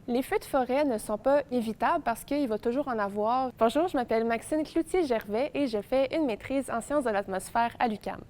Les feux de forêt ne sont pas évitables parce qu'il va toujours en avoir. Bonjour, je m'appelle Maxine Cloutier-Gervais et je fais une maîtrise en sciences de l'atmosphère à l'UQAM.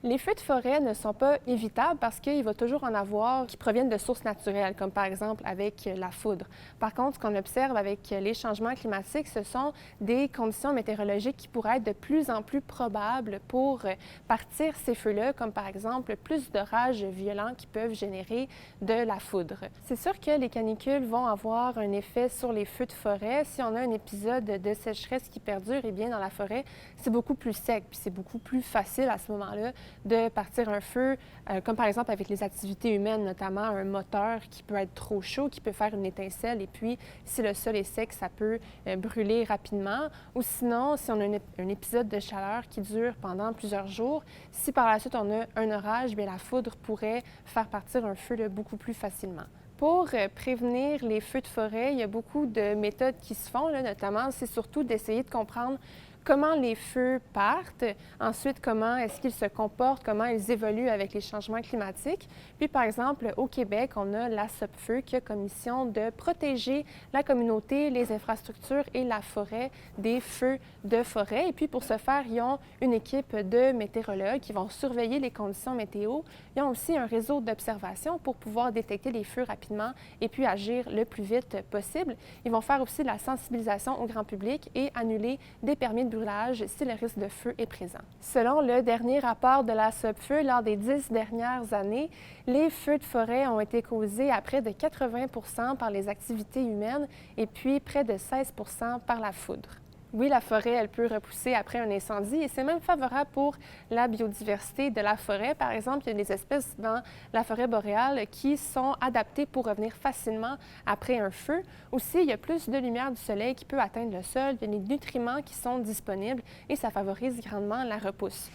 Les feux de forêt ne sont pas évitables parce qu'il va toujours en avoir qui proviennent de sources naturelles, comme par exemple avec la foudre. Par contre, ce qu'on observe avec les changements climatiques, ce sont des conditions météorologiques qui pourraient être de plus en plus probables pour partir ces feux-là, comme par exemple plus d'orages violents qui peuvent générer de la foudre. C'est sûr que les canicules vont avoir un effet sur les feux de forêt. Si on a un épisode de sécheresse qui perdure, eh bien dans la forêt, c'est beaucoup plus sec, puis c'est beaucoup plus facile à ce moment-là de partir un feu, comme par exemple avec les activités humaines, notamment un moteur qui peut être trop chaud, qui peut faire une étincelle, et puis si le sol est sec, ça peut brûler rapidement. Ou sinon, si on a un épisode de chaleur qui dure pendant plusieurs jours, si par la suite on a un orage, bien, la foudre pourrait faire partir un feu beaucoup plus facilement. Pour prévenir les feux de forêt, il y a beaucoup de méthodes qui se font, notamment, c'est surtout d'essayer de comprendre comment les feux partent, ensuite comment est-ce qu'ils se comportent, comment ils évoluent avec les changements climatiques. Puis par exemple, au Québec, on a la SOPFEU qui a comme mission de protéger la communauté, les infrastructures et la forêt des feux de forêt. Et puis pour ce faire, ils ont une équipe de météorologues qui vont surveiller les conditions météo. Ils ont aussi un réseau d'observation pour pouvoir détecter les feux rapidement et puis agir le plus vite possible. Ils vont faire aussi de la sensibilisation au grand public et annuler des permis de brûlage si le risque de feu est présent. Selon le dernier rapport de la SOPFEU, lors des 10 dernières années, les feux de forêt ont été causés à près de 80 % par les activités humaines et puis près de 16 % par la foudre. Oui, la forêt, elle peut repousser après un incendie et c'est même favorable pour la biodiversité de la forêt. Par exemple, il y a des espèces dans la forêt boréale qui sont adaptées pour revenir facilement après un feu. Aussi, il y a plus de lumière du soleil qui peut atteindre le sol, il y a des nutriments qui sont disponibles et ça favorise grandement la repousse.